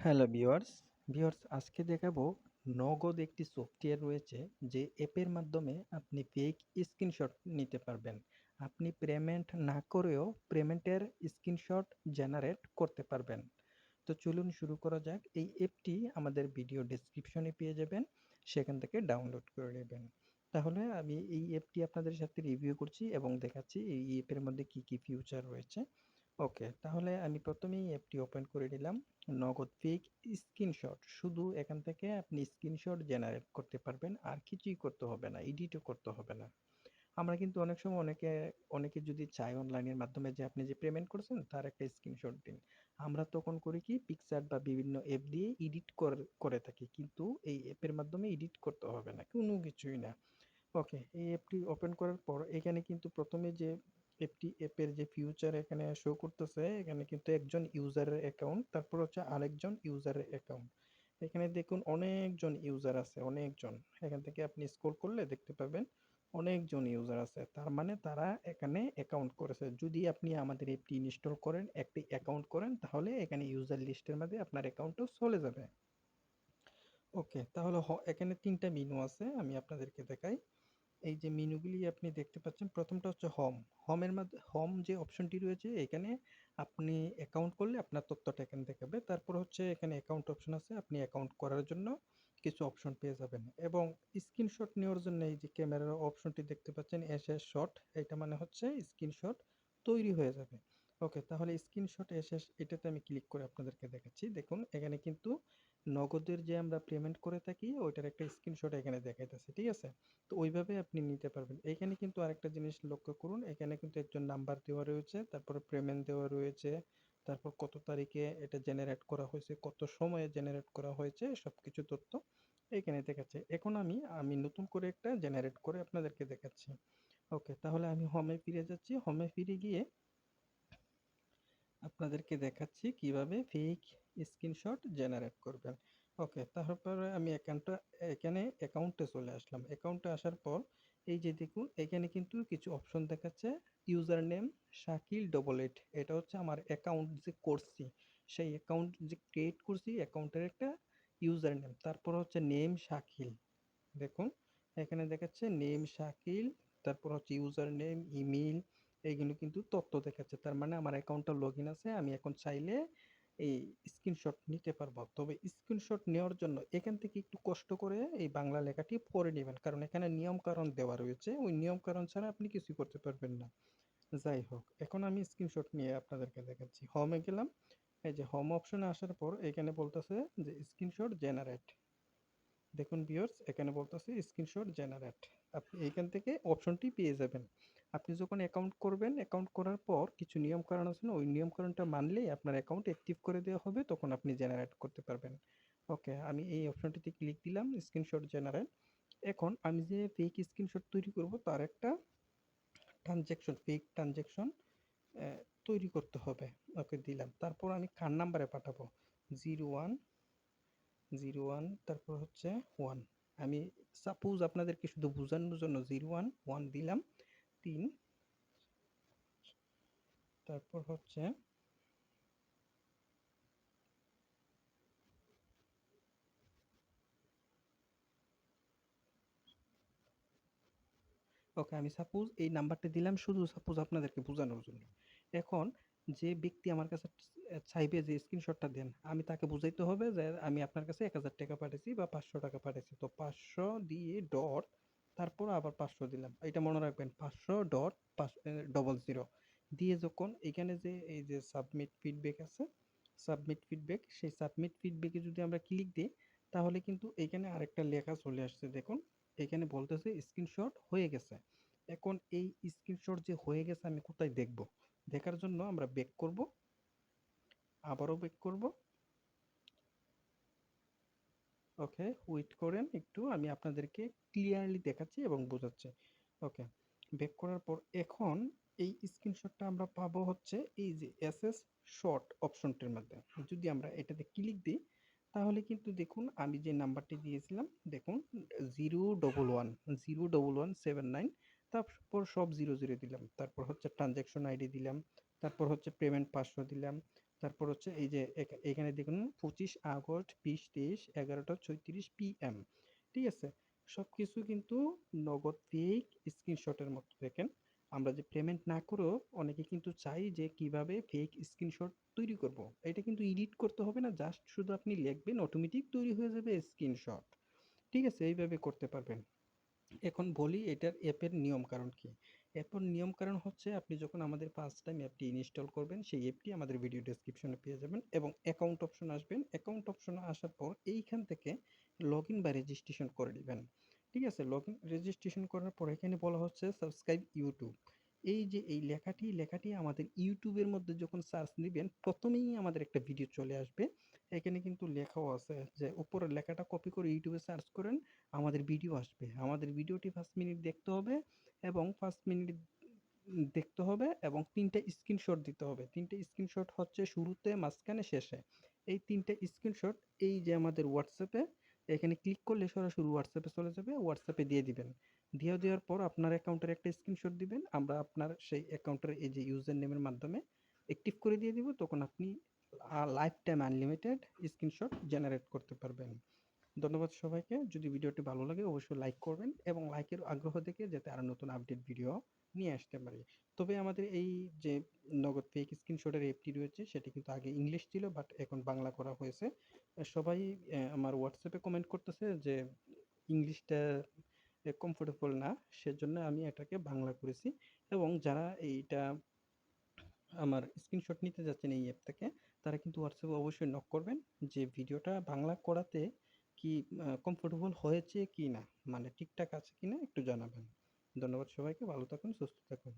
Hello viewers আজকে দেখাবো নগদ একটি সফটওয়্যার রয়েছে যে অ্যাপের মাধ্যমে আপনি ফেক স্ক্রিনশট নিতে পারবেন। আপনি পেমেন্ট না করেও পেমেন্টের স্ক্রিনশট জেনারেট করতে পারবেন। তো চলুন শুরু করা যাক। এই অ্যাপটি আমাদের ভিডিও ডেসক্রিপশনে পেয়ে যাবেন, সেখান থেকে ডাউনলোড করে নেবেন। তাহলে আমি এই অ্যাপটি আপনাদের সাথে রিভিউ করছি এবং দেখাচ্ছি এই অ্যাপের মধ্যে কি কি ফিউচার রয়েছে। ওকে, তাহলে আমি প্রথমেই অ্যাপটি ওপেন করে নিলাম। নগদ ফেক স্ক্রিনশট, শুধু এখান থেকে আপনি স্ক্রিনশট জেনারেট করতে পারবেন, আর কিছুই করতে হবে না, এডিটও করতে হবে না। আমরা কিন্তু অনেক সময় অনেকে যদি চায় অনলাইনের মাধ্যমে যে আপনি যে পেমেন্ট করছেন তার একটা স্ক্রিনশট দিন, আমরা তখন করি কি পিকচার বা বিভিন্ন অ্যাপ দিয়ে এডিট করে থাকি, কিন্তু এই অ্যাপের মাধ্যমে এডিট করতে হবে না, কোনো কিছুই না। ওকে, এই অ্যাপটি ওপেন করার পর এখানে কিন্তু প্রথমে যে অ্যাপের যে ফিউচার এখানে শো করতেছে, এখানে কিন্তু একজন ইউজারের অ্যাকাউন্ট, তারপর হচ্ছে আরেকজন ইউজারের অ্যাকাউন্ট। এখানে দেখুন অনেকজন ইউজার আছে, অনেকজন। এখান থেকে আপনি স্ক্রল করলে দেখতে পাবেন অনেকজন ইউজার আছে, তার মানে তারা এখানে অ্যাকাউন্ট করেছে। যদি আপনি আমাদের অ্যাপটি ইনস্টল করেন, একটি অ্যাকাউন্ট করেন, তাহলে এখানে ইউজার লিস্টের মধ্যে আপনার অ্যাকাউন্টও চলে যাবে। ওকে, তাহলে এখানে তিনটা মেনু আছে, আমি আপনাদেরকে দেখাই। এই যে মেনুগুলি আপনি দেখতে পাচ্ছেন, প্রথমটা হচ্ছে হোম। হোমের মধ্যে হোম যে অপশনটি রয়েছে, এখানে আপনি অ্যাকাউন্ট করলে আপনার তথ্যটা এখানে দেখাবে। তারপর হচ্ছে এখানে অ্যাকাউন্ট অপশন আছে, আপনি অ্যাকাউন্ট করার জন্য কিছু অপশন পেয়ে যাবেন। এবং স্ক্রিনশট নেওয়ার জন্য এই যে ক্যামেরার অপশনটি দেখতে পাচ্ছেন, এসএস শট, এটা মানে হচ্ছে স্ক্রিনশট তৈরি হয়ে যাবে। ওকে, তাহলে স্ক্রিনশট এসএস এটাতে আমি ক্লিক করে আপনাদেরকে দেখাচ্ছি। দেখুন এখানে কিন্তু নগদের যে আমরা পেমেন্ট করে থাকি ওইটার একটা স্ক্রিনশট এখানে দেখাইতেছে, ঠিক আছে? তো ওইভাবে আপনি নিতে পারবেন। এখানে কিন্তু আরেকটা জিনিস লক্ষ্য করুন, এখানে কিন্তু একজন নাম্বার দেওয়া রয়েছে, তারপরে পেমেন্ট দেওয়া রয়েছে, তারপর কত তারিখে এটা জেনারেট করা হয়েছে, কত সময়ে জেনারেট করা হয়েছে, সবকিছু তথ্য এখানে দেখাচ্ছে। এখন আমি নতুন করে একটা জেনারেট করে আপনাদেরকে দেখাচ্ছি। ওকে, তাহলে আমি হোমে ফিরে যাচ্ছি। হোমে ফিরে গিয়ে আপনাদেরকে দেখাচ্ছি কিভাবে ফেক স্ক্রিনশট জেনারেট করবেন। ওকে, তারপরে আমি এখানে অ্যাকাউন্টে চলে আসলাম। অ্যাকাউন্টে আসার পর এই যে দেখুন এখানে কিন্তু কিছু অপশন দেখাচ্ছে। ইউজার নেম 𝙊𝙛𝙛𝙞𝙗𝙞, এটা হচ্ছে আমার অ্যাকাউন্ট যে করছি, সেই অ্যাকাউন্ট যে ক্রিয়েট করছি অ্যাকাউন্টের একটা ইউজার নেম। তারপর হচ্ছে নেম শাকিল, দেখুন এখানে দেখাচ্ছে নেম শাকিল, তারপর হচ্ছে ইউজার নেম, ইমেল, এইগুলো কিন্তু তথ্য দেখাচ্ছে। তার মানে আমার অ্যাকাউন্টটা লগ ইন আছে, আমি এখন চাইলে এই স্ক্রিনশট নিতে পারবো। তবে স্ক্রিনশট নেওয়ার জন্য এখান থেকে একটু কষ্ট করে এই বাংলা লেখাটি পড়ে নেবেন, কারণ এখানে নিয়ম কারণ দেওয়া রয়েছে, ওই নিয়ম কারণ ছাড়া আপনি কিছুই করতে পারবেন না। যাই হোক, এখন আমি স্ক্রিনশট নিয়ে আপনাদেরকে দেখাচ্ছি। হোমে গেলাম। এই যে হোম অপশনে আসার পর এখানে বলতেছে যে স্ক্রিনশট জেনারেট। দেখুন ভিউয়ার্স, এখানে বলতেছে স্ক্রিনশট জেনারেট। আপনি এইখান থেকে অপশনটি পেয়ে যাবেন। আপনি যখন অ্যাকাউন্ট করবেন, অ্যাকাউন্ট করার পর কিছু নিয়ম কানুন আছে না, ওই নিয়ম কানুনটা মানলেই আপনার অ্যাকাউন্ট অ্যাক্টিভ করে দেওয়া হবে, তখন আপনি জেনারেট করতে পারবেন। ওকে, আমি এই অপশনটিতে ক্লিক দিলাম, স্ক্রিনশট জেনারেট। এখন আমি যে ফেক স্ক্রিনশট তৈরি করব তার একটা ফেক ট্রানজ্যাকশন তৈরি করতে হবে। ওকে দিলাম, তারপর আমি কার নাম্বারে পাঠাবো? 0101, তারপর হচ্ছে 1। আমি সাপোজ আপনাদেরকে শুধু বোঝানোর জন্য 011 দিলাম, 3, তারপর হচ্ছে ওকে, আমি সাপোজ এই নাম্বারটা দিলাম শুধু সাপোজ আপনাদেরকে বোঝানোর জন্য। এখন যে ব্যক্তি আমার কাছে চাইবে যে স্ক্রিনশটটা দেন, আমি তাকে বুঝাইতে হবে যে আমি আপনার কাছে 1000 টাকা পাঠাইছি বা 500 টাকা পাঠাইছি। তো 500 দিয়ে ডট, তারপর আবার 500 দিলাম। এটা মনে রাখবেন, 500 ডট 00 দিয়ে যখন এখানে যে এই যে সাবমিট ফিডব্যাক আছে, সাবমিট ফিডব্যাক, সেই সাবমিট ফিডব্যাকে যদি আমরা ক্লিক দিই, তাহলে কিন্তু এখানে আরেকটা লেখা চলে আসছে। দেখুন এখানে বলতেছে স্ক্রিনশট হয়ে গেছে। এখন এই স্ক্রিনশট যে হয়ে গেছে আমি কোথায় দেখব? দেখার জন্য আমরা ব্যাক করব, আবারও ব্যাক করব। ওকে, ওয়েট করেন একটু, আমি আপনাদেরকে ক্লিয়ারলি দেখাচ্ছি এবং বোঝাচ্ছি। ওকে, ব্যাক করার পর এখন এই স্ক্রিনশটটা আমরা পাবো হচ্ছে এই যে এসএস শর্ট অপশনটির মধ্যে। যদি আমরা এটাতে ক্লিক দিই, তাহলে কিন্তু দেখুন আমি যে নাম্বারটি দিয়েছিলাম, দেখুন 011 তারপর সব 00 দিলাম, তারপর হচ্ছে ট্রানজ্যাকশন আইডি দিলাম, তারপর হচ্ছে পেমেন্ট 500 দিলাম, তারপর হচ্ছে এই যে এখানে দেখুন 25 আগস্ট 20-23 11:36 PM, ঠিক আছে? সবকিছু কিন্তু নগদ ফেক স্ক্রিনশটের মতো। দেখেন আমরা যে পেমেন্ট না করেও অনেকে কিন্তু চাই যে কিভাবে ফেক স্ক্রিনশট তৈরি করব। এটা কিন্তু এডিট করতে হবে না, জাস্ট শুধু আপনি লিখবেন অটোমেটিক তৈরি হয়ে যাবে স্ক্রিনশট, ঠিক আছে? এইভাবে করতে পারবেন। এখন বলি এটার অ্যাপের নিয়ম কারণ কি। অ্যাপের নিয়ম কারণ হচ্ছে আপনি যখন আমাদের ফার্স্ট টাইম অ্যাপটি ইনস্টল করবেন সেই অ্যাপটি আমাদের ভিডিও ডেসক্রিপশনে পেয়ে যাবেন এবং অ্যাকাউন্ট অপশন আসবেন। অ্যাকাউন্ট অপশনে আসার পর এইখান থেকে লগ ইন বা রেজিস্ট্রেশন করে নেবেন, ঠিক আছে? লগ ইন রেজিস্ট্রেশন করার পর এখানে বলা হচ্ছে সাবস্ক্রাইব ইউটিউব। এই যে এই লেখাটি আমাদের ইউটিউবের মধ্যে যখন সার্চ দিবেন প্রথমেই আমাদের একটা ভিডিও চলে আসবে। এখানে কিন্তু লেখাও আছে যে উপরের লেখাটা কপি করে ইউটিউবে সার্চ করেন, আমাদের ভিডিও আসবে। আমাদের ভিডিওটি 5 মিনিট দেখতে হবে এবং 5 মিনিট দেখতে হবে এবং 3টা স্ক্রিনশট দিতে হবে। 3টা স্ক্রিনশট হচ্ছে শুরুতে, মাঝখানে, শেষে। এই 3টা স্ক্রিনশট এই যে আমাদের হোয়াটসঅ্যাপে এখানে ক্লিক করলে সরাসরি হোয়াটসঅ্যাপে চলে যাবে। হোয়াটসঅ্যাপে দিয়ে দিবেন। দেওয়ার পর আপনার অ্যাকাউন্টের একটা স্ক্রিনশট দিবেন। আমরা আপনার সেই অ্যাকাউন্টের এই যে ইউজার নেমের মাধ্যমে অ্যাক্টিভ করে দিয়ে দিব। তখন আপনি life time unlimited screenshot generate করতে পারবেন। ধন্যবাদ সবাইকে। যদি ভিডিওটি ভালো লাগে অবশ্যই লাইক করবেন এবং লাইকের আগ্রহ দেখে যাতে আরো নতুন আপডেট ভিডিও নিয়ে আসতে পারি। তবে আমাদের এই যে নগদ ফেক স্ক্রিনশটের অ্যাপটি রয়েছে সেটি কিন্তু আগে ইংলিশ ছিল বাট এখন বাংলা করা হয়েছে। সবাই আমার হোয়াটসঅ্যাপে কমেন্ট করতেছে যে ইংলিশটা কমফোর্টেবল না, সেজন্য আমি এটাকে বাংলা করেছি। এবং যারা এইটা আমার স্ক্রিনশট নিতে যাচ্ছেন এই অ্যাপ থেকে তারা কিন্তু হোয়াটসঅ্যাপে অবশ্যই নক করবেন যে ভিডিওটা বাংলা করাতে কি কমফোর্টেবল হয়েছে কি না, মানে ঠিকঠাক আছে কিনা একটু জানাবেন। ধন্যবাদ সবাইকে, ভালো থাকুন, সুস্থ থাকুন।